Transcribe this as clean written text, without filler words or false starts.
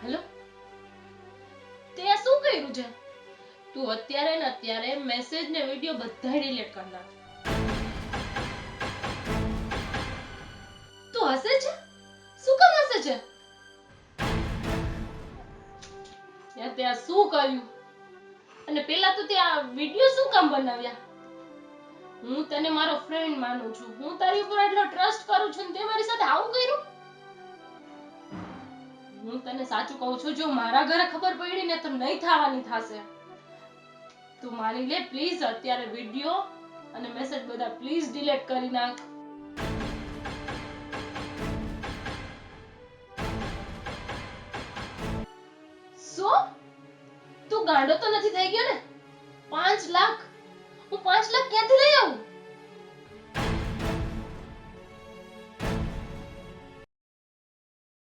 Hello, તે આ શું કર્યું છે? તું અત્યારે ને અત્યારે મેસેજ ને વિડિયો બધા ડિલીટ કર નાખ. તું હસે છે? શું કામ હસે છે? યાર તે આ શું કર્યું? અને પેલા તો તે આ વિડિયો શું કામ બનાવ્યા? હું તને મારો ફ્રેન્ડ માનું છું, હું તારી ઉપર એટલો ટ્રસ્ટ કરું છું ને તે મારી સાથે આવું કર્યું? હું તને સાચું કહું છું, જો મારા ઘરે ખબર પડી ને તો નહીં થવાની થાશે. તું માની લે પ્લીઝ, અત્યારે વિડિયો અને મેસેજ બધા પ્લીઝ ડિલીટ કરી નાખ. શું? તું ગાંડો તો નથી થઈ ગયો ને? 5 લાખ? હું 5 લાખ ક્યાંથી લઈ આવું?